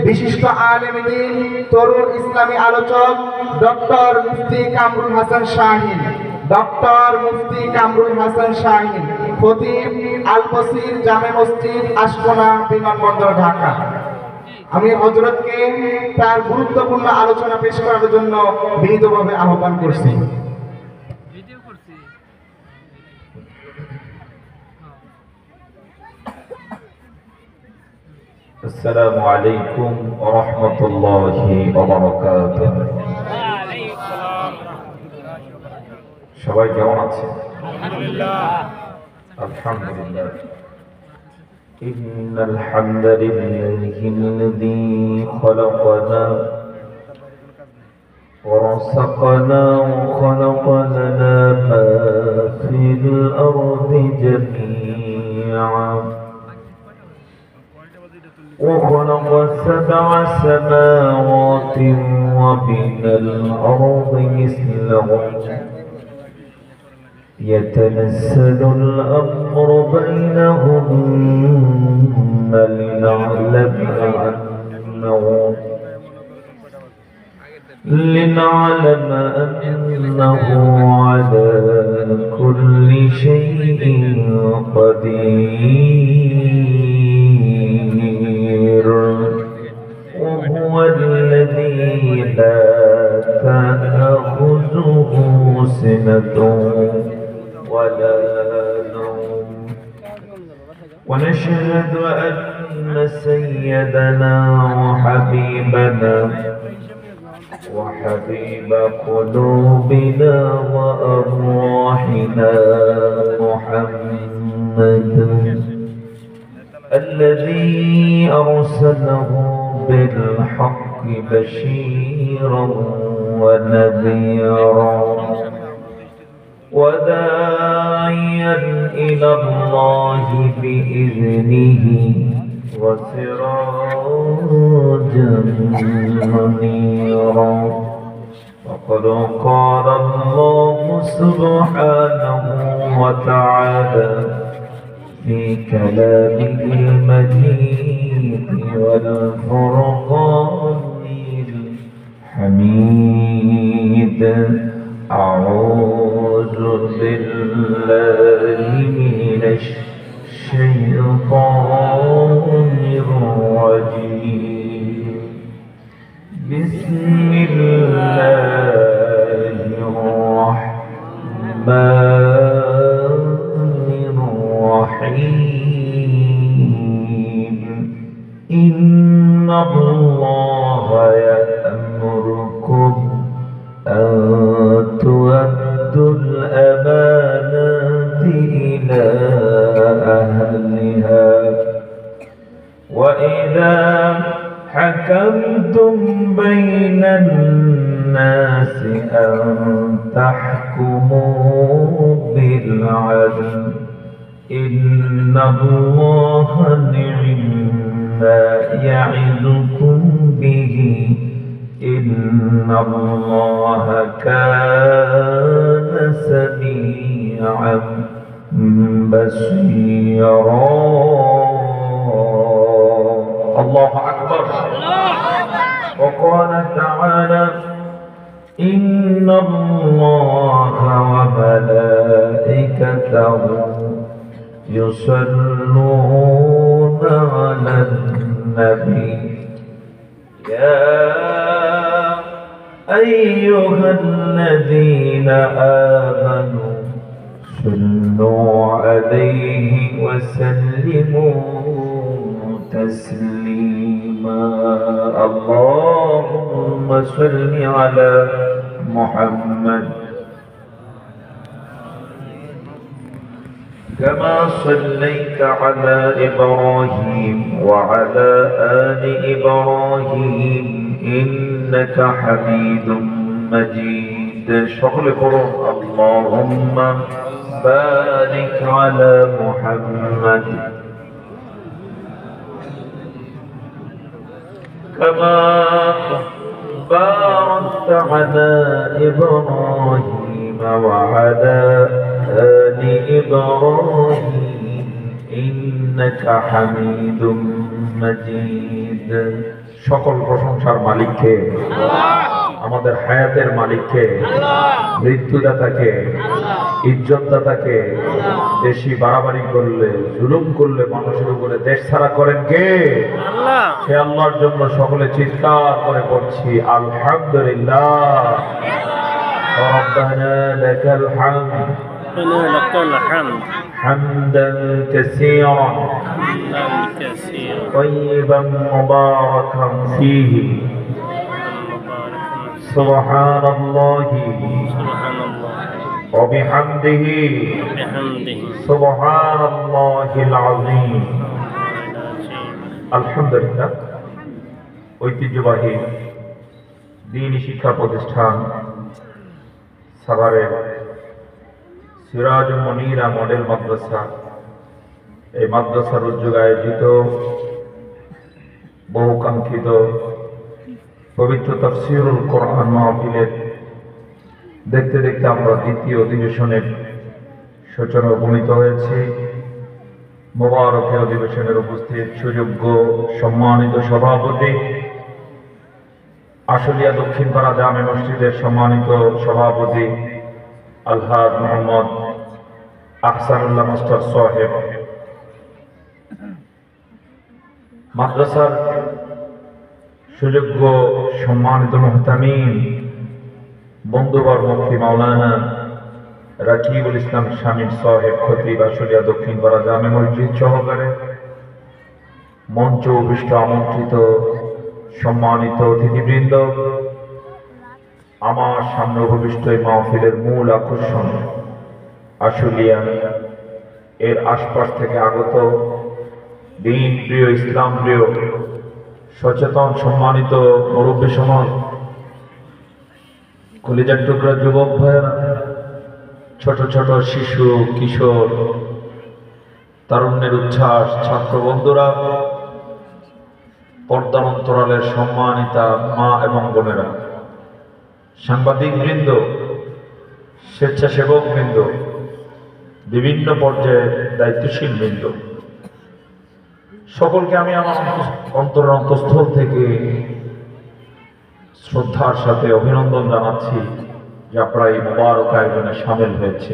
বিশিষ্ট আলেম দ্বীন তরুণ ইসলামী আলোচক ডক্টর মুফতি কামরুল হাসান শাহীন, ডক্টর মুফতি কামরুল হাসান শাহীন, খতিব আল বসির জামে মসজিদ আশকোনা বিমানবন্দর ঢাকা। আমি হযরতকে তার গুরুত্বপূর্ণ আলোচনা পেশ করার জন্য বিনীতভাবে আহ্বান করছি। আসসালামু আলাইকুম ওয়া রাহমাতুল্লাহি ওয়া বারাকাতুহু। সবাই কেমন আছেন? আলহামদুলিল্লাহ। ইন্নাল হামদালিল্লাহিল্লাযী খালাকানা ওয়া রাযাকানা ওয়া খালাকা লানা মা ফিল আরদি জামিআ وخلق سبع سماوات ومن الأرض مثلهم يتنزل الأمر بينهن لنعلم أنه على كل شيء قدير وهو الذي لا تأخذه سنة ولا نوم ونشهد أن سيدنا وحبيب قلوبنا وأرواحنا محمد الذي أرسله بالحق بشيرا ونذيرا وداعيا إلى الله بإذنه وسراجا منيرا وقد قال الله سبحانه وتعالى في كلامه المجيد والفرقان الحميد أعوذ بالله من الشيطان الرجيم بسم الله الرحمن الرحيم إن الله يأمركم أن تؤدوا الأمانات إلى أهلها وإذا حكمتم بين الناس أن تحكموا بالعدل إن الله نعم ما يعظكم به إن الله كان سميعا بصيرا. الله أكبر. وقال تعالى إن الله وملائكته يصلون على النبي يا أيها الذين آمنوا صلوا عليه وسلموا تسليما. اللهم صل على محمد كما صليت على إبراهيم وعلى آل إبراهيم إنك حميد مجيد. شغل قرآن اللهم بارك على محمد كما باركت على إبراهيم وعلى آل إبراهيم إنك حميد مجيد. সকল প্রশংসার মালিককে, আমাদের হায়াতের মালিককে, মৃত্যুদাতাকে, ইজ্জতদাতাকে। বেশি বাড়াবাড়ি করলে, জুলুম করলে মানুষের উপরে দেশ ছাড়া করেন কে? সে আল্লাহর জন্য সকলে চিৎকার করে পড়ছি আলহামদুলিল্লাহ। ربنا لك الحمد ربنا لك الحمد حمدا كثيرا كثيرا طيبا مباركا فيه سبحان الله سبحان الله وبحمده بحمده سبحان الله العظيم। আলহামদুলিল্লাহ। ঐতিহ্যবাহী দ্বীনি শিক্ষা প্রতিষ্ঠান সাভারের সিরাজ মনিরা মডেল মাদ্রাসা, এই মাদ্রাসার উদ্যোগে আয়োজিত বহুকাঙ্ক্ষিত পবিত্র তাফসীরুল কোরআন মাহফিলের দেখতে দেখতে আমরা দ্বিতীয় অধিবেশনের সূচনা উপনীত হয়েছি। মোবারক অধিবেশনের উপস্থিত সুযোগ্য সম্মানিত সভাপতি, আশুলিয়া দক্ষিণপাড়া জামে মসজিদের সম্মানিত সভাপতি আলহাজ মোহাম্মদ আহসানুল্লাহ মাস্টার সাহেব, মাদ্রাসার সুযোগ্য সম্মানিত মুহতামিম বন্ধুবর মুফতি মাওলানা রাকিবুল ইসলাম শামীম সাহেব খতিব আশুলিয়া দক্ষিণপাড়া জামে মসজিদ সহকারে মঞ্চ উপবিষ্ট আমন্ত্রিত সম্মানিত অতিথিবৃন্দ, আমার সামনে উপবিষ্ট এই মাহফিলের মূল আকর্ষণ আশুলিয়া এর আশপাশ থেকে আগত দিন প্রিয়, ইসলাম প্রিয়, সচেতন সম্মানিত মুরব্বী সমাজ, কলিজার টুকরা যুবক ভাইয়েরা, ছোট ছোট শিশু, কিশোর, তারুণ্যের উচ্ছ্বাস, ছাত্র বন্ধুরা, পর্দার অন্তরালের সম্মানিতা মা এবং বোনেরা, সাংবাদিক বৃন্দ, স্বেচ্ছাসেবক বৃন্দ, বিভিন্ন পর্যায়ের দায়িত্বশীল বৃন্দ, সকলকে আমি আমার অন্তরের অন্তঃস্থল থেকে শ্রদ্ধার সাথে অভিনন্দন জানাচ্ছি যে আপনারা এই মোবারক আয়োজনে সামিল হয়েছে।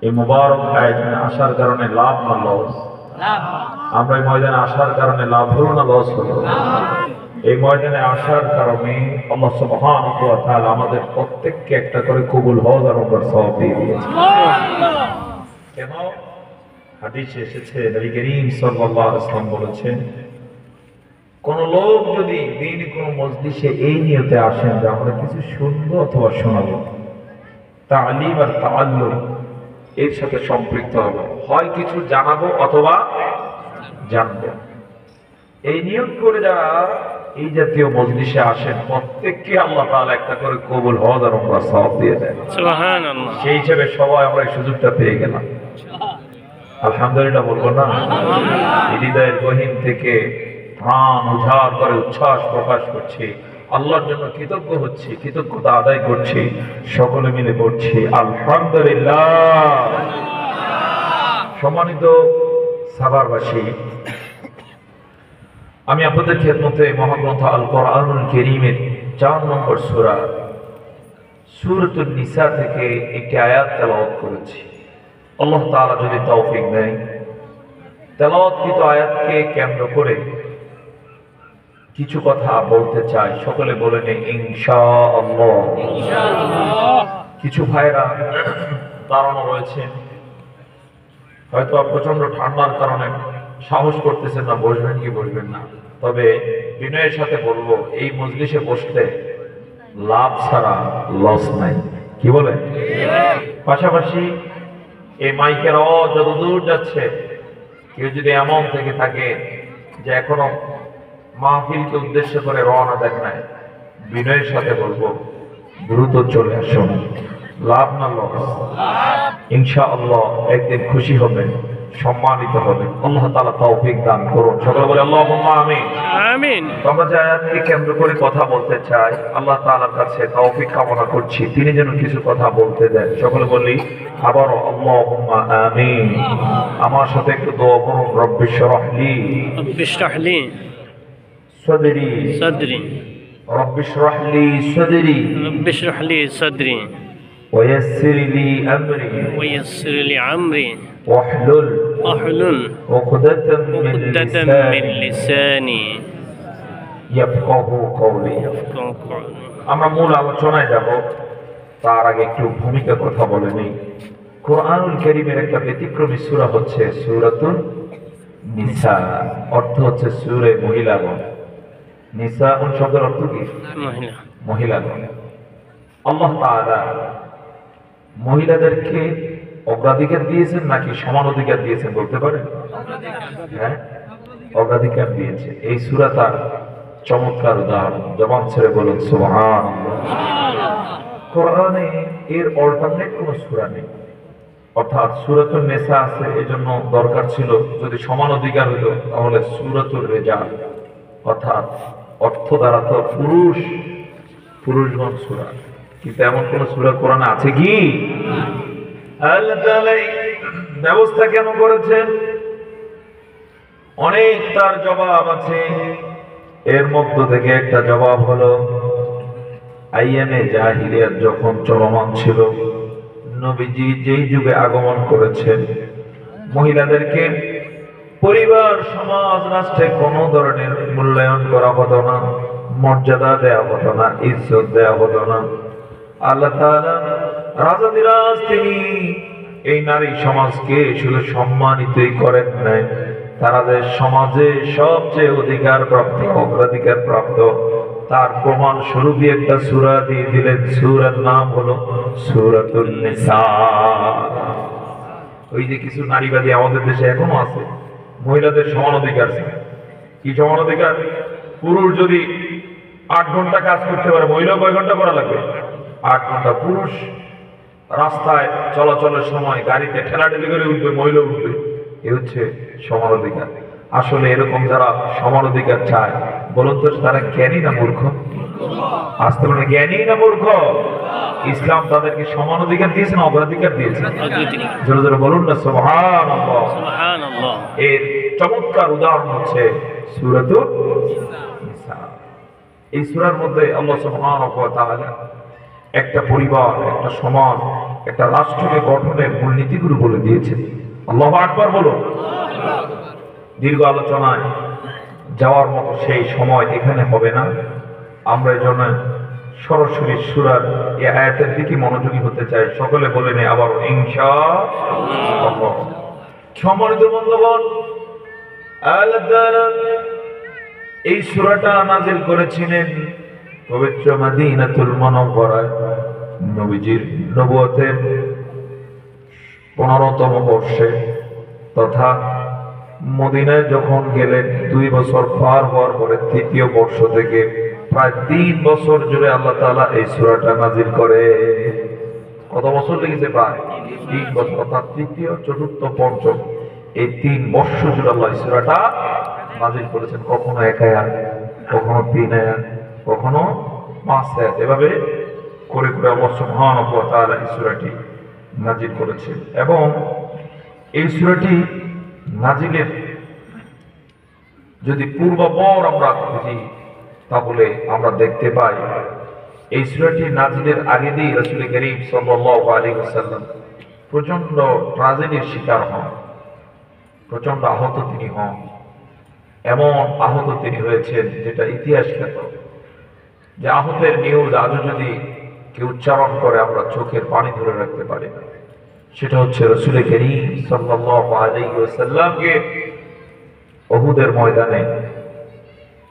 এই মোবারক আয়োজনে আসার কারণে লাভ না লস? আমরা এই ময়দানে আসার কারণে লাভ হলো না লস হলো? এই ময়দানে আসার কারণে আল্লাহ সুবহানাহু ওয়া তাআলা আমাদের প্রত্যেককে একটা করে কবুল হজ আর উমরার সওয়াব দিয়ে দিয়েছে। কেন? হাদিসে এসেছে, নবী করিম সাল্লাল্লাহু আলাইহি ওয়াসাল্লাম বলেছেন, কোন লোক যদি দ্বীনি কোন মজলিসে এই নিয়তে আসেন যে আমরা কিছু শুনবো অথবা শোনাবো, তালিম আর তাআল্লুম এর সাথে সম্পৃক্ত হবো, হয় কিছু জানাবো অথবা জানবো, এই নিয়ত করে যারা এই জাতীয় মজলিসে আসেন প্রত্যেককে আল্লাহ তাআলা একটা করে কবুল হজ আর উমরার সওয়াব দিয়ে দেন। সুবহানাল্লাহ। সেই হিসেবে সবাই আমরা এই সুযোগটা পেয়ে গেলাম, আলহামদুলিল্লাহ বলবো না? হৃদয়ের গহীন থেকে প্রাণ উজাড় করে উচ্ছ্বাস প্রকাশ করছি, আল্লাহর জন্য কৃতজ্ঞ হচ্ছি, কৃতজ্ঞতা আদায় করছি, সকলে মিলে পড়ছি আলহামদুলিল্লাহ। সম্মানিত সাভারবাসী, আমি আপনাদের খেদমতে মহাগ্রন্থ আল কোরআনুল কারীমের 4 নম্বর সূরা সূরাতুন নিসা থেকে একটি আয়াত তেলাওয়াত করেছি। আল্লাহ তাআলা যদি তৌফিক দেয়, তেলাওয়াতকৃত আয়াতকে কেন্দ্র করে কিছু কথা বলতে চাই। সকলে বলে নেই ইনশাআল্লাহ। কিছু ভাইরা দাঁড়ানো রয়েছেন, হয়তো প্রচন্ড ঠান্ডার কারণে সাহস করতেছেন না বসবেন কি বসবেন না, তবে বিনয়ের সাথে বলবো এই মজলিসে বসলে লাভ ছাড়া লস নাই, কি বলে? পাশাপাশি এই মাইকের আওয়াজ যত দূর যাচ্ছে, কেউ যদি এমন থেকে থাকে যে এখনো মাহফিলকে উদ্দেশ্য করে রওনা দেন নাই, বিনয়ের সাথে বলবো দ্রুত চলে আসুন, লাভ না লস? ইনশাআল্লাহ একদিন খুশি হবেন, সম্মানিত হবেন। আল্লাহ তাআলা তৌফিক দান করুন। সকলে বলে আল্লাহুম্মা আমিন। আমিন। আমরা যে আয়াতকে কেন্দ্র করে কথা বলতে চাই, আল্লাহ তাআলার কাছে তৌফিক কামনা করছি তিনি যেন কিছু কথা বলতে দেন। সকলে বলি আবারও আল্লাহুম্মা আমিন। আমার সাথে একটু দোয়া করুন, রব্বিশ রাহলি صدري صدري رب اشرح لي صدري رب اشرح لي صدري ويسر لي أمري ويسر لي عمري واحلل واحلل عقدة من عقدة من لساني لساني يفقه قولي। يفقهوا قولي। আমরা মূল আলোচনায় যাব, তার আগে একটু ভূমিকা কথা বলে নেই। কোরআনুল কারীমের একটা ব্যতিক্রমী সূরা হচ্ছে সূরাতুন নিসা, অর্থ হচ্ছে সূরা মহিলাগণ। নিসা শব্দের অর্থ কি? মহিলা। মহিলাগণ। আল্লাহ তাআলা মহিলাদেরকে অগ্রাধিকার দিয়েছেন নাকি সমান অধিকার দিয়েছেন বলতে পারেন? হ্যাঁ, অগ্রাধিকার দিয়েছে। এই সূরা তার চমৎকার উদাহরণ। জবান ছেড়ে বলুন সুবহানাল্লাহ। কোরআনে এর অল্টারনেট কোনো সূরা নেই, অর্থাৎ সূরাতুন নিসা আছে, এজন্য দরকার ছিল যদি সমান অধিকার হতো তাহলে সূরাতুর রিজাল, অর্থাৎ অর্থ দ্বারা তো পুরুষগণ সূরা, কিন্তু এমন কোন সূরা কোরআনে আছে কি? আল্লাহ তাআলা ব্যবস্থা কেন করেছেন? অনেক তার জবাব আছে। এর মধ্য থেকে একটা জবাব হলো, আইয়ামে জাহিলিয়াত যখন চলমান ছিল, নবীজি যেই যুগে আগমন করেছেন, মহিলাদেরকে পরিবার, সমাজ, রাষ্ট্রে কোনো ধরনের মূল্যায়ন করা হতো না, মর্যাদা দেওয়া হতো না, ইজ্জত দেওয়া হতো না। আল্লাহ তাআলা রাজাদিরাজ তিনি এই নারী সমাজকে শুধু সম্মানিতই করেন নাই, তারা যে সমাজে সবচেয়ে অধিকার প্রাপ্ত, অগ্রাধিকার প্রাপ্ত, তার প্রমাণ স্বরূপই একটা সূরা দিয়ে দিলেন। সূরার নাম হলো সূরাতুন নিসা। ওই যে কিছু নারীবাদী আমাদের দেশে এখনো আছে, মহিলাদের সমান অধিকার আছে। কি সমান অধিকার? পুরুষ যদি 8 ঘন্টা কাজ করতে পারে, মহিলা কয় ঘন্টা করা লাগবে? 8 ঘন্টা। পুরুষ রাস্তায় চলাচলের সময় গাড়িতে ঠেলাঠেলি করে উঠবে, মহিলা উঠবে, এ হচ্ছে সমান অধিকার। আসলে এরকম যারা সমান অধিকার চায়, বলুন তো তারা জ্ঞানী না মূর্খ? আসতে বলেন জ্ঞানী না মূর্খ? ইসলাম তাদেরকে সমান অধিকার দিয়েছে না অগ্রাধিকার দিয়েছে? জোরে জোরে বলুন না সুবহানাল্লাহ। সুবহানাল্লাহ। এর চমৎকার উদাহরণ হচ্ছে সূরাতুন নিসা। এই সূরার মধ্যে আল্লাহ সুবহানাহু ওয়া তাআলা একটা পরিবার, একটা সমাজ, একটা রাষ্ট্রকে গঠনের মূলনীতিগুলো বলে দিয়েছেন। আল্লাহু আকবার বলুন। দীর্ঘ আলোচনায় যাওয়ার মতো সেই সময় এখানে হবে না। আমরা এই জন্য সরাসরি সূরার এই আয়াতের দিকে মনোযোগী হতে চাই। সকলে বলে নেই আবার ইনশাআল্লাহ। সম্মানিত বন্ধুগণ, আল্লাহ তাআলা এই সূরাটা নাযিল করেছিলেন পবিত্র মদিনাতুল মুনাওয়ারায়, নবীজির নবুয়তের 15তম বর্ষে, তথা মদিনায় যখন গেলেন 2 বছর পার হওয়ার পরে 3য় বর্ষ থেকে প্রায় 3 বছর জুড়ে আল্লাহ তাআলা এই সূরাটা নাযিল করে। কত বছর লেগেছে? প্রায় 3 বছর, অর্থাৎ 3য়, 4র্থ, 5ম, এই 3 বছর জুড়ে আল্লাহ এই সূরাটা নাযিল করেছেন। কখনো 1 আয়াত, কখনো 3 আয়াত, কখনো 5 আয়াত, এভাবে করে করে আল্লাহ সুবহানাহু ওয়া তাআলা এই সূরাটি নাযিল করেছেন। এবং এই সূরাটি নাযিলের যদি পূর্বাপর আমরা বুঝি তাহলে আমরা দেখতে পাই এই সূরাটি নাযিলের আগে দিয়ে রাসূল করিম সাল্লাল্লাহু আলাইহি ওয়াসাল্লাম প্রচন্ড ট্র্যাজেডির শিকার হন, প্রচন্ড আহত তিনি হন। এমন আহত তিনি হয়েছেন যেটা ইতিহাস খ্যাত, যে আহতের নিউজ আজও যদি কেউ উচ্চারণ করে আমরা চোখের পানি ধরে রাখতে পারি না। সেটা হচ্ছে রাসূল করিম সাল্লাল্লাহু আলাইহি ওয়াসাল্লামকে উহুদের ময়দানে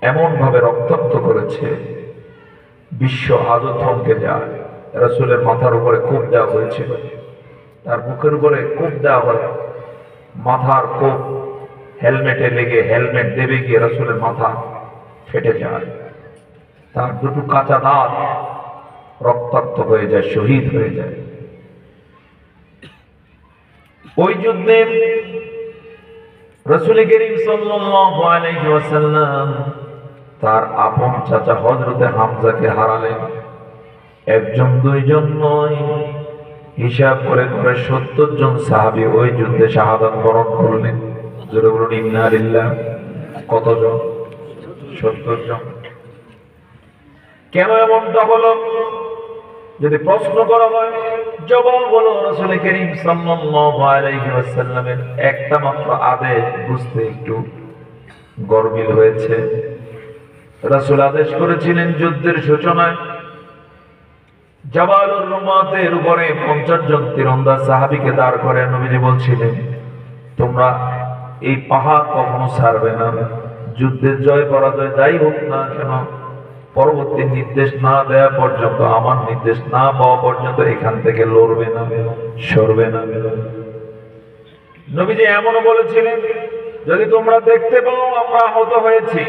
এমন ভাবে রক্তাক্ত করেছে, বিশ্ব আজও থমকে যায়। রাসূলের মাথার উপরে কোপ দেওয়া হয়েছিল, তার মুখের উপরে কোপ দেওয়া হয়, মাথার কোপ হেলমেটে লেগে হেলমেট দেবে গিয়ে রাসূলের মাথা ফেটে যায়, তার 2টো কাঁচা দাঁত রক্তাক্ত হয়ে যায়, শহীদ হয়ে যায়। ওই যুদ্ধে রাসূল করিম সাল্লাল্লাহু আলাইহি ওয়াসাল্লাম তার আপন চাচা হযরতে হামজাকে হারালেন। 1 জন 2 জন নয়, হিসাব করে করে 70 জন সাহাবী ওই যুদ্ধে শাহাদাত বরণ করলেন। জোরে বলুন ইন্না লিল্লাহ। কতজন? 70 জন। কেন এমনটা হলো? যদি প্রশ্ন করা হয়, জবাব হলো রাসূল করিম সাল্লাল্লাহু আলাইহি ওয়াসাল্লামের একটা মাত্র আদেশ বুঝতে একটু গরমিল হয়েছে। রাসূল আদেশ করেছিলেন যুদ্ধের সূচনায় জাবালুর রুমাতের উপরে 50 জন তীরন্দাজ সাহাবীকে দাঁড় করে নবীজি বলছিলেন, তোমরা এই পাহাড় কখনো ছাড়বে না, যুদ্ধের জয় পরাজয় যাই হোক না কেন, পরবর্তী নির্দেশ না দেওয়া পর্যন্ত, আমার নির্দেশ না পাওয়া পর্যন্ত এখান থেকে লড়বে না, সরবে না। নবীজি এমনও বলেছিলেন, যদি তোমরা দেখতে পাও আমরা আহত হয়েছি,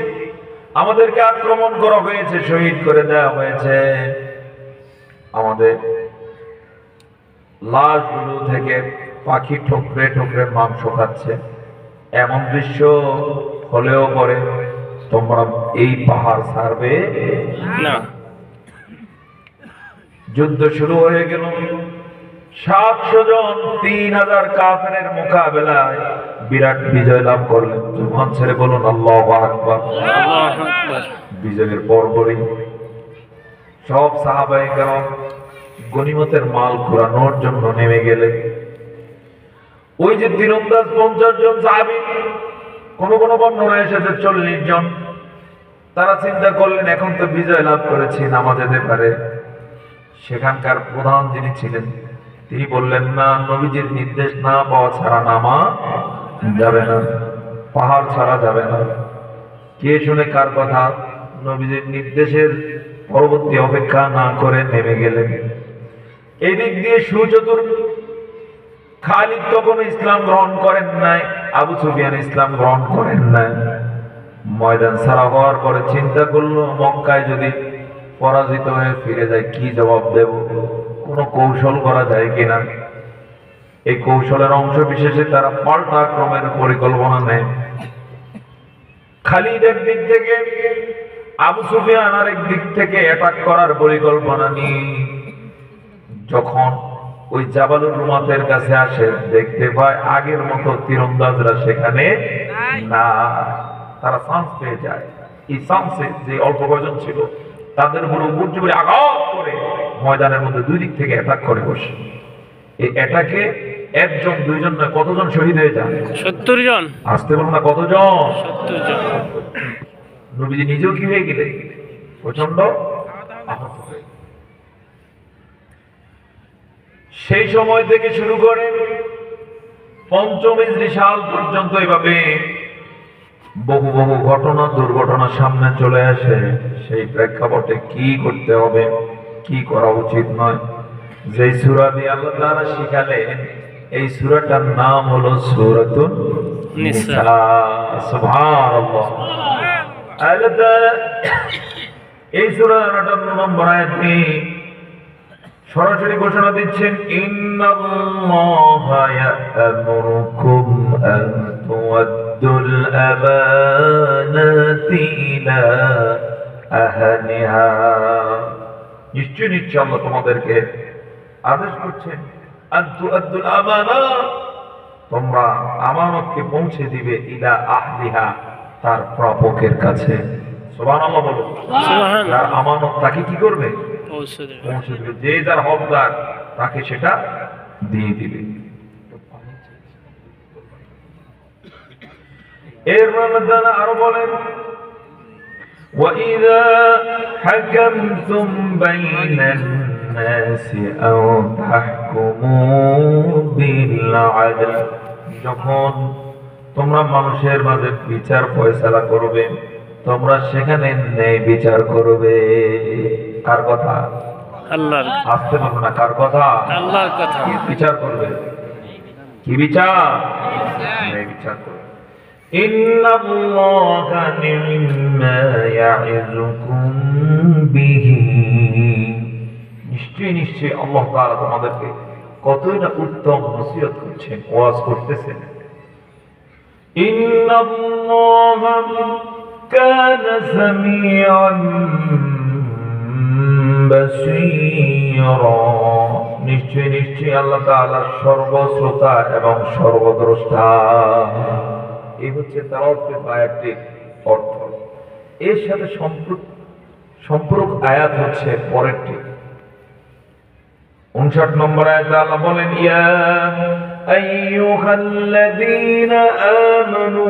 আমাদেরকে আক্রমণ করা হয়েছে, শহীদ করে দেওয়া হয়েছে, আমাদের লাশগুলো থেকে পাখি ঠোকরে ঠোকরে মাংস খাচ্ছে, এমন দৃশ্য হলেও পরে তোমরা এই পাহাড় ছাড়বে না। যুদ্ধ শুরু হয়ে গেল। 700 জন 3000 কাফেরের মোকাবেলায় বিরাট বিজয় লাভ করলেন। জবান ছেড়ে বলুন আল্লাহু আকবার। আল্লাহু আকবার। বিজয়ের পরপরই সব সাহাবায়ে কেরাম গনিমতের মাল কুড়ানোর জন্য নেমে গেলেন। ওই যে তীরন্দাজ 50 জন সাহাবী, কোন বর্ণনায় এসেছে 40 জন, তারা চিন্তা করলেন এখন তো বিজয় লাভ করেছি, নামা যেতে পারে। সেখানকার প্রধান যিনি ছিলেন তিনি বললেন, না, নবীজির নির্দেশ না পাওয়া ছাড়া নামা যাবে না, পাহাড় ছাড়া যাবে না। কে শুনে কার কথা? নবীজির নির্দেশের পরবর্তী অপেক্ষা না করে নেমে গেলেন। এই দিক দিয়ে সুচতুর খালিদ তখন ইসলাম গ্রহণ করেন নাই, আবু সুফিয়ান ইসলাম গ্রহণ করেন নাই। ময়দান ছাড়া হওয়ার পরে চিন্তা করলো, মক্কায় যদি পরাজিত হয়ে ফিরে যায় কি জবাব দেব, কোনো কৌশল করা যায় কিনা। এই কৌশলের অংশ বিশেষে তারা পাল্টা আক্রমণের পরিকল্পনা নেয়। খালিদ এক দিক থেকে, আবু সুফিয়ান আরেক দিক থেকে অ্যাটাক করার পরিকল্পনা নিয়ে যখন ওই জাবালুর রুমাতের কাছে আসে, দেখতে পায় আগের মতো তীরন্দাজরা সেখানে না, তারা চান্স পেয়ে যায়। এই চান্সে যে অল্প কয়জন ছিল তাদের উপর উপর্য করে আঘাত করে ময়দানের মধ্যে দুই দিক থেকে অ্যাটাক করে বসে। এই অ্যাটাকে একজন দুইজন নয়, কতজন শহীদ হয়ে যায়? 70 জন। আসতে বলুন না, কতজন? 70 জন। নবীজি নিজেও কি হয়ে গেলেন? প্রচন্ড আহত হয়ে। সেই সময় থেকে শুরু করে ৫ম হিজরি সাল পর্যন্ত এভাবে বহু বহু ঘটনা দুর্ঘটনা সামনে চলে আসে। সেই প্রেক্ষাপটে কি করতে হবে, কি করা উচিত নয়, যে সূরা দিয়ে আল্লাহ তাআলা শিখালেন, এই সূরাটার নাম হলো সূরাতুন নিসা। সুবহানাল্লাহ। আল্লাহ তাআলা এই সূরার ৫৮ নম্বর আয়াতে সরাসরি ঘোষণা দিচ্ছেন, ইন্নাল্লাহা ইয়া'মুরুকুম আন তু'আদ্দুল আমানাতি ইলা আহলিহা। নিশ্চয় নিশ্চয় আল্লাহ তোমাদেরকে আদেশ করছেন, আন তু'আদ্দুল আমানাত, তোমরা আমানতকে পৌঁছে দিবে, ইলা আহলিহা, তার প্রাপকের কাছে। সুবহানাল্লাহ বলো। সুবহানাল্লাহ। যার আমানত তাকে কি করবে? পৌঁছে দেবে। পৌঁছে দিবে। যে যার হকদার তাকে সেটা দিয়ে দিবে। এর মধ্যে আরো বলেন, وَإِذَا حَكَمْتُمْ بَيْنَ النَّاسِ أَوْ تَحْكُمُوا بِالْعَدْلِ, যখন তোমরা মানুষের মাঝে বিচার ফয়সালা করবে, তোমরা সেখানে ন্যায় বিচার করবে। কার কথা? আল্লাহর। আসতে পারবে না, কার কথা? আল্লাহর কথা। কি বিচার করবে? কি বিচার? ন্যায় বিচার করবে। ইন্নাল্লাহা নি'মা ইয়া'iযুকুম বিহি, নিশ্চয় নিশ্চয় আল্লাহ তাআলা তোমাদেরকে কতই না উত্তম নসিহত করছেন, ওয়াজ করতেছেন। ইন্নাল্লাহা কানা সামিআন বাসীরা, নিশ্চয় নিশ্চয় আল্লাহ তাআলা সর্বশ্রোতা এবং সর্বদ্রষ্টা। এই হচ্ছে তেলাওয়াতের আয়াতটির অর্থ। এর সাথে সম্পর্ক আয়াত হচ্ছে পরেরটি 59 নম্বর আয়াতে আল্লাহ বলেন ইয়া আইয়ুহাল্লাযীনা আমানু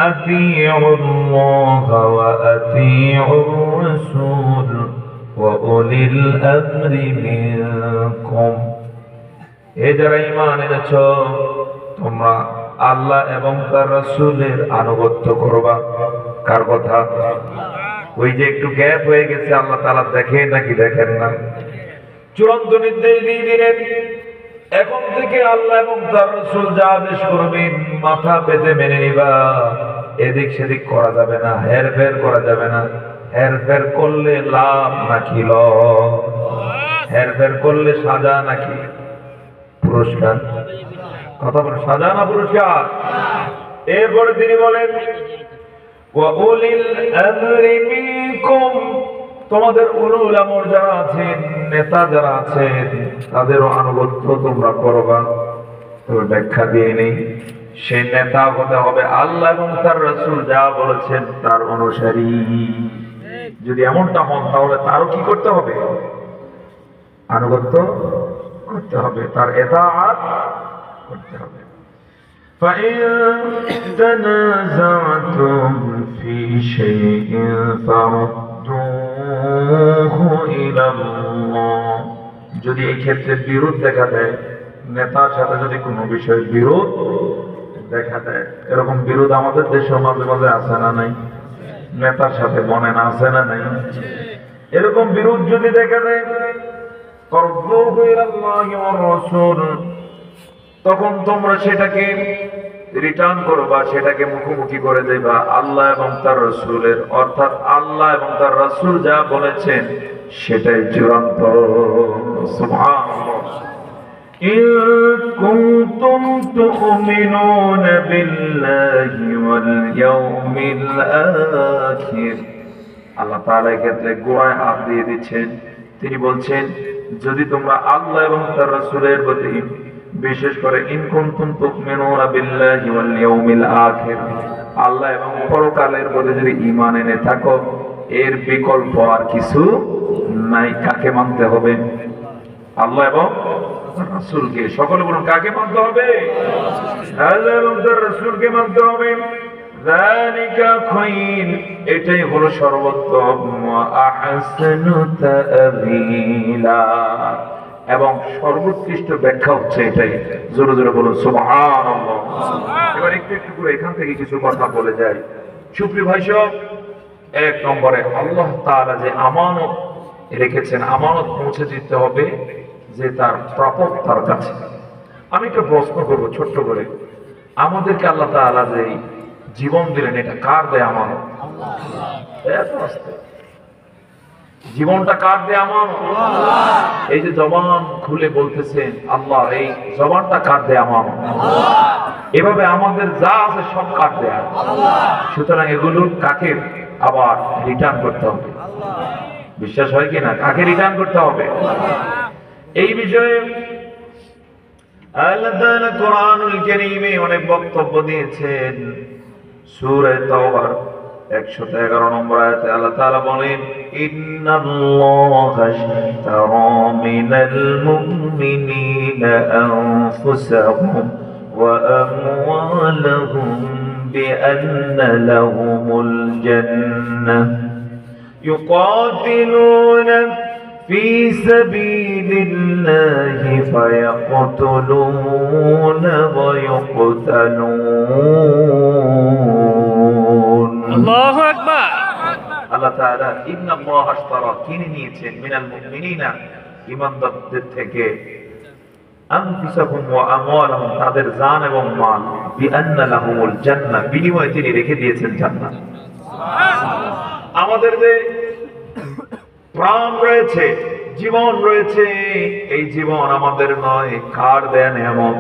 আতিউল্লাহা ওয়া আতিউর রাসূল ওয়া উলিল আমরি মিনকুম। হে যারা ঈমান এনেছো তোমরা আল্লাহ এবং তার রাসূলের আনুগত্য করবা। কার কথা? ওই যে একটু গ্যাপ হয়ে গেছে, আল্লাহ তাআলা দেখেন নাকি দেখেন না? চূড়ান্ত নির্দেশ দিয়ে দিলেন এখন থেকে আল্লাহ এবং তার রাসূল যা আদেশ করবেন মাথা পেতে মেনে নিবা। এদিক সেদিক করা যাবে না, হেরফের করা যাবে না। হেরফের করলে লাভ নাকি লস? হেরফের করলে সাজা নাকি পুরস্কার? কথা বলে সাজা না পুরস্কার? এরপরে তিনি বলেন ওয়া উলিল আমরি মিনকুম, তোমাদের উলুল আমর যারা আছেন, নেতা যারা আছেন, তাদেরও আনুগত্য তোমরা করবা। তবে ব্যাখ্যা দিয়ে নেই, সেই নেতা হতে হবে আল্লাহ এবং তার রাসূল যা বলেছেন তার অনুসারী। যদি এমনটা হন তাহলে তারও কি করতে হবে? আনুগত্য করতে হবে, তার ইতাআত করতে হবে। فَإِن تَنَازَعْتُمْ فِي شَيْءٍ فَرُدُّوهُ إِلَى اللَّهِ। যদি এই ক্ষেত্রে বিরোধ দেখা দেয়, নেতার সাথে যদি কোনো বিষয়ে বিরোধ দেখা দেয়, এরকম বিরোধ আমাদের দেশে মাঝে মাঝে আছে না নাই? নেতার সাথে মনে না আছে না নাই? এরকম বিরোধ যদি দেখা দেয় ফারুদ্দুহু ইলাল্লাহি ওয়ার রাসূল, তখন তোমরা সেটাকে রিটার্ন করবা, সেটাকে মুখোমুখি করে দেবা আল্লাহ এবং তার রাসূলের। অর্থাৎ আল্লাহ এবং তার রাসূল যা বলেছেন সেটাই চূড়ান্ত। সুবহানাল্লাহ। ইন কুনতুম তুমিনুনা বিল্লাহি ওয়াল ইয়াউমিল আখির। আল্লাহ তাআলা এই ক্ষেত্রে গোড়ায় হাত দিয়ে দিচ্ছেন। তিনি বলছেন যদি তোমরা আল্লাহ এবং তার রাসূলের প্রতি, বিশেষ করে ইন কুনতুম তুমিনুনা বিল্লাহি ওয়াল ইয়াউমিল আখির, আল্লাহ এবং পরকালের প্রতি যদি ঈমান এনে থাকো, এর বিকল্প আর কিছু নাই। কাকে মানতে হবে? আল্লাহ এবং রাসূলকে। সকলে বলুন কাকে মানতে হবে? আল্লাহ এবং তার রাসূলকে মানতে হবে। যালিকা খায়র, এটাই হলো সর্বোত্তম। আহসানু তা'বীলা, এবং সর্বোৎকৃষ্ট ব্যাখ্যা হচ্ছে এটাই। জোরে জোরে বলুন সুবহানাল্লাহ। এবার একটু একটু করে এখান থেকে কিছু কথা বলে যাই। সুপ্রিয় ভাই সব, এক নম্বরে আল্লাহ তাআলা যে আমানত রেখেছেন, আমানত পৌঁছে দিতে হবে যে তার প্রাপক তার কাছে। আমি একটা প্রশ্ন করবো ছোট্ট করে, আমাদেরকে আল্লাহ তাআলা যে জীবন দিলেন এটা কার দেয়া আমানত? এত আস্তে, জীবনটা কার দেয়া আমানত? এই যে জবান খুলে বলতেছেন আল্লাহ, এই জবানটা কার দেয়া আমানত? এভাবে আমাদের যা আছে সব কার দেয়া। সুতরাং এগুলো কাকে আবার রিটার্ন করতে হবে? বিশ্বাস হয় কিনা? কাকে রিটার্ন করতে হবে? এই বিষয়ে আল্লাহ তাআলা কোরআনুল কারীমে অনেক বক্তব্য দিয়েছেন। সূরা তাওবার 111 নম্বর আয়াতে আল্লাহ তাআলা বলেন ইন্নাল্লাহা আশতারা মিনাল মুমিনিনা আনফুসাহুম ওয়া আমওয়ালাহুম বিআন্না লাহুমুল জান্নাহ ইউকাতিলুনা في سبيل الله فيقتلون ويقتلون الله أكبر। আল্লাহ তাআলা ইন্নাল্লাহা আশতারা কিনে নিয়েছেন মিনাল মুমিনিনা, ঈমানদারদের থেকে, আনফুসাহুম ওয়া আমওয়ালাহুম তাদের জান এবং মাল, বিআন্না লাহুমুল জান্নাহ বিনিময়ে তিনি রেখে দিয়েছেন জান্নাত। আমাদের যে প্রাণ রয়েছে, জীবন রয়েছে, এই জীবন আমাদের নয়, কার দেয়া নিয়ামত?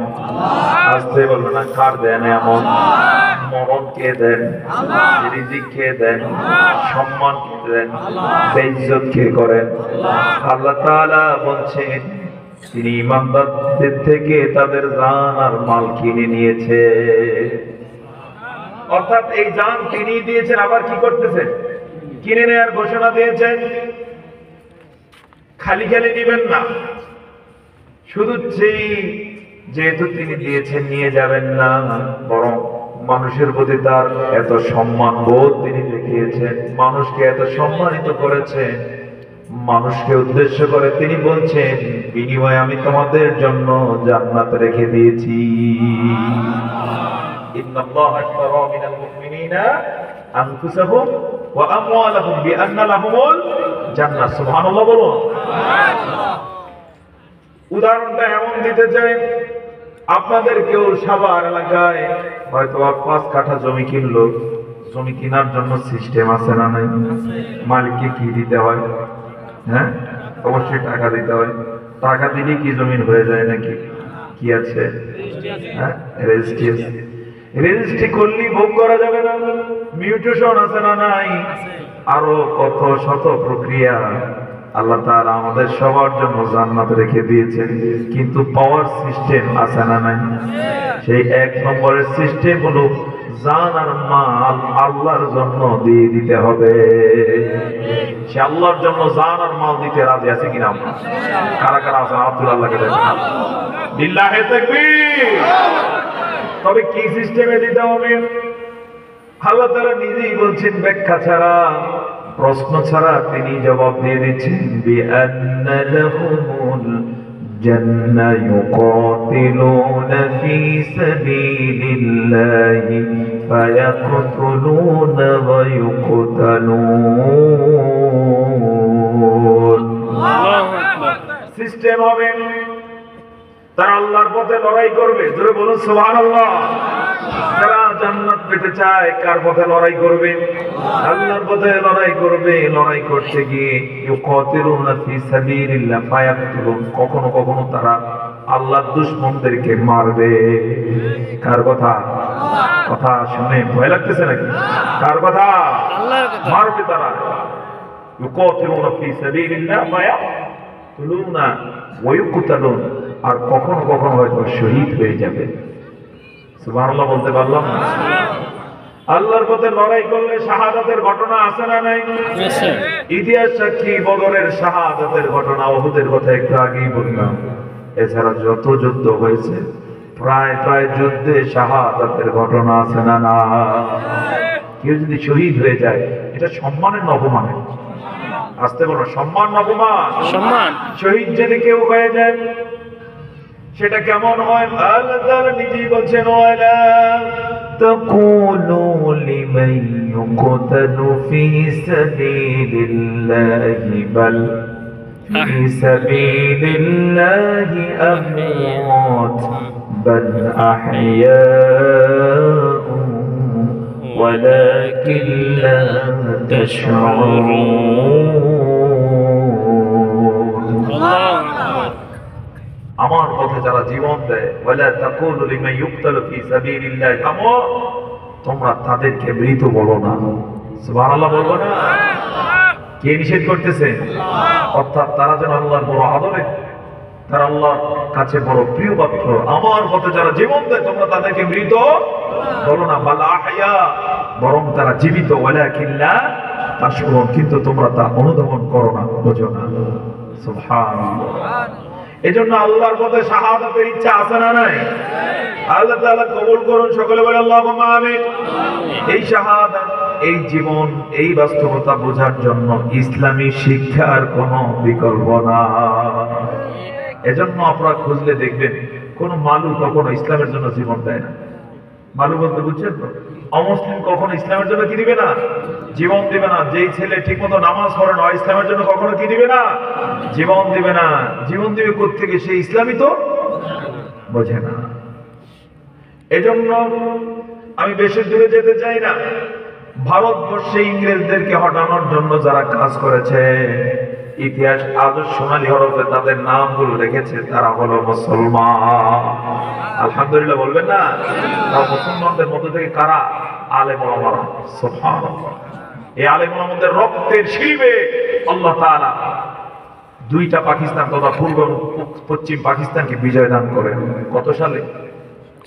আসতে বলবে না, কার দেয়া নিয়ামত? মরণ কে দেন? রিজিক কে দেন? সম্মান কে দেন? বেইজ্জত কে করেন? আল্লাহ তাআলা বলছেন তিনি ঈমানদারদের থেকে তাদের জান আর মাল কিনে নিয়েছে। অর্থাৎ এই জান কিনে দিয়েছেন, আবার কি করতেছেন? কিনে নেয়ার ঘোষণা দিয়েছেন। খালি খালি নেবেন না, শুধু যেহেতু তিনি দিয়েছেন নিয়ে যাবেন না, বরং মানুষের প্রতি তার এত সম্মান বোধ তিনি দেখিয়েছেন, মানুষকে এত সম্মানিত করেছেন, মানুষকে উদ্দেশ্য করে তিনি বলছেন বিনিময়ে আমি তোমাদের জন্য জান্নাত রেখে দিয়েছি। ইন্নাল্লাহা আশতারা মিনাল মুমিনিনা আনফুসাহুম ওয়া আমওয়ালাহুম বিআন্না লাহুমুল জান্নাহ। সুবহানাল্লাহ বলুন। উদাহরণটা এমন দিতে চাই, আপনাদের কেউ সাভার এলাকায় হয়তো 5 কাঠা জমি কিনলো, জমি কেনার জন্য সিস্টেম আছে না নাই? মালিককে কি দিতে হয়? হ্যাঁ, অবশ্যই টাকা দিতে হয়। টাকা দিলে কি জমিন হয়ে যায় নাকি? কি আছে? হ্যাঁ, রেজিস্ট্রি করলেই ভোগ করা যাবে না, মিউটেশন আছে না নাই? আরো কত শত প্রক্রিয়া আল্লাহ তাআলা আমাদের সবার জন্য জান্নাত রেখে দিয়েছেন, কিন্তু পাওয়ার সিস্টেম আছে না নাই? সেই 1 নম্বরের সিস্টেম হলো জান আর মাল আল্লাহর জন্য দিয়ে দিতে হবে। সে আল্লাহর জন্য জান আর মাল দিতে রাজি আছে কিনা? কারা কারা আছেন? আব্দুল্লাহকে দেখেন। বিল্লাহি তাকবীর। তবে কি সিস্টেমে দিতে হবে? আল্লাহ তাআলা নিজেই বলছেন, ব্যাখ্যা ছাড়া, প্রশ্ন ছাড়া তিনি জবাব দিয়ে দিচ্ছেন, বিআন্না লাহুমুল জান্নাহ ইউকাতিলুনা ফি সাবিলিল্লাহি ফায়াকতুলুনা ওয়া ইউকতালুন। আল্লাহু আকবার। সিস্টেম হবে, তারা আল্লাহর পথে লড়াই করবে। জোরে বলুন সুবহানাল্লাহ। যারা জান্নাত পেতে চায় কার পথে লড়াই করবে? আল্লাহর পথে লড়াই করবে। লড়াই করতে গিয়ে ইউকাতিলুনা ফি সাবিলিল্লাহ ফায়াকতুলুন, কখনো কখনো তারা আল্লাহর দুশমনদেরকে মারবে। কার কথা? কথা শুনে ভয় লাগতেছে নাকি? কার কথা? আল্লাহর কথা। মারবে তারা। ইউকাতিলুনা ফি সাবিলিল্লাহ ফায়াকতুলুনা ওয়া ইউকতালুন, আর কখনো কখনো হয়তো শহীদ হয়ে যাবে। সুবহানাল্লাহ বলতে পারলাম না? আল্লাহর পথে লড়াই করলে শাহাদাতের ঘটনা আছে না নাই? ইতিহাস সাক্ষী বদরের শাহাদাতের ঘটনা, উহুদের কথা একটু আগেই বললাম। এছাড়া যত যুদ্ধ হয়েছে প্রায় প্রায় যুদ্ধে শাহাদাতের ঘটনা আছে না না? কেউ যদি শহীদ হয়ে যায় এটা সম্মানের না অপমানের? আসতে বলো, সম্মান না অপমান? সম্মান। শহীদ যদি কেউ হয়ে যায় সেটা কেমন হয়? আল্লাহ তাআলা নিজেই বলছেন, ওয়ালা তাকুলু লিমান ইউকতালু ফি সাবিলিল্লাহি বাল ফি সাবিলিল্লাহি আমওয়াত বাল আহইয়াউ ওয়ালাকিন লা তাশউরুন। আমার পথে যারা জীবন দেয়, ওয়ালা তাকুলু লিমান ইউকতালু ফি সাবিলিল্লাহি আমওয়াত, তোমরা তাদেরকে মৃত বলো না। সুবহানাল্লাহ বলবো না? কে নিষেধ করতেছে? অর্থাৎ তারা যেন আল্লাহর বড় আদরে, তারা আল্লাহর কাছে বড় প্রিয় পাত্র। আমার পথে যারা জীবন দেয় তোমরা তাদেরকে মৃত বলো না, বাল আহইয়া, বরং তারা জীবিত। ওয়ালাকিন লা তাশউরুন, কিন্তু তোমরা তা অনুধাবন করো না, বোঝো না। সুবহানাল্লাহ। এজন্য আল্লাহর পথে শাহাদাতের ইচ্ছা আছে না নাই? আল্লাহ তাআলা কবুল করুন, সকলে বলে আল্লাহুম্মা আমিন। এই শাহাদাত, এই জীবন, এই বাস্তবতা বোঝার জন্য ইসলামী শিক্ষার কোনো বিকল্প না। এজন্য আপনারা খুঁজলে দেখবেন কোন মালু কখনো ইসলামের জন্য জীবন দেয় না। মালু বলতে বুঝছেন তো? অমুসলিম কখনো ইসলামের জন্য কি দিবে না? জীবন দিবে না। যেই ছেলে ঠিক মতো নামাজ পড়ে না, ইসলামের জন্য কখনো কি দিবে না? জীবন দিবে না। জীবন দিবে কোত্থেকে? সে ইসলামই তো বোঝে না। এজন্য আমি বেশি দূরে যেতে চাই না। ভারতবর্ষে ইংরেজদেরকে হটানোর জন্য যারা কাজ করেছে, ইতিহাস আজও সোনালী হরফে তাদের নামগুলো রেখেছে, তারা হলো মুসলমান। আলহামদুলিল্লাহ বলবেন না? তারা মুসলমানদের মধ্যে থেকে কারা? আলেম ওলামারা। সুবহানাল্লাহ। এই আলেম ওলামাদের রক্তের শিল্পে আল্লাহ তাআলা 2টা পাকিস্তান তথা পূর্ব পশ্চিম পাকিস্তানকে বিজয় দান করেন। কত সালে?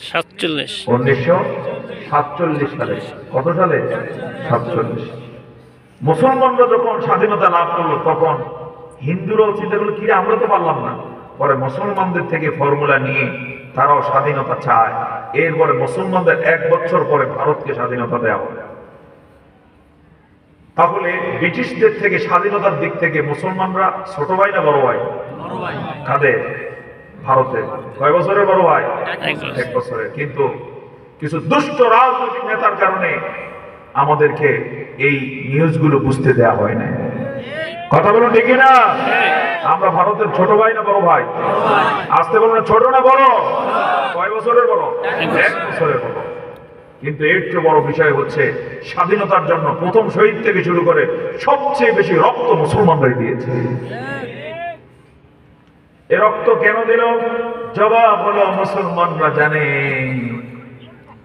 47। 1947 সালে। কত সালে? 47। মুসলমানরা যখন স্বাধীনতা লাভ করলো তখন হিন্দুরাও চিন্তা করলো কি রে, আমরা তো পারলাম না। পরে মুসলমানদের থেকে ফর্মুলা নিয়ে তারাও স্বাধীনতা চায়। এরপরে মুসলমানদের 1 বছর পরে ভারতকে স্বাধীনতা দেওয়া হবে। তাহলে ব্রিটিশদের থেকে স্বাধীনতার দিক থেকে মুসলমানরা ছোট ভাই না বড় ভাই? কাদের? ভারতের। কয় বছরের বড় ভাই? 1 বছরের। কিন্তু কিছু দুষ্ট রাজনৈতিক নেতার কারণে আমাদেরকে এই নিউজগুলো বুঝতে দেওয়া হয় না। কথা বলো ঠিক না? আমরা ভারতের ছোট ভাই না বড় ভাই? আসতে বলো না, ছোট না বড়? কয় বছরের বড়? 1 বছরের বড়। কিন্তু এর চেয়ে বড় বিষয় হচ্ছে স্বাধীনতার জন্য প্রথম শহীদ থেকে শুরু করে সবচেয়ে বেশি রক্ত মুসলমানরাই দিয়েছে। এ রক্ত কেন দিল? জবাব হলো মুসলমানরা জানে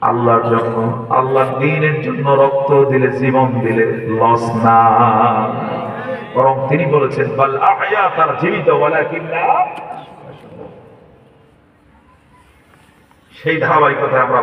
আল্লাহর জন্য, আল্লাহর দ্বীনের জন্য রক্ত দিলে, জীবন দিলে লস না। বরং তিনি বলেছেন বাল আহয়া, তারা জীবিত, ওয়ালাকিন লা। সেই ধারাবাহিকতা আমরা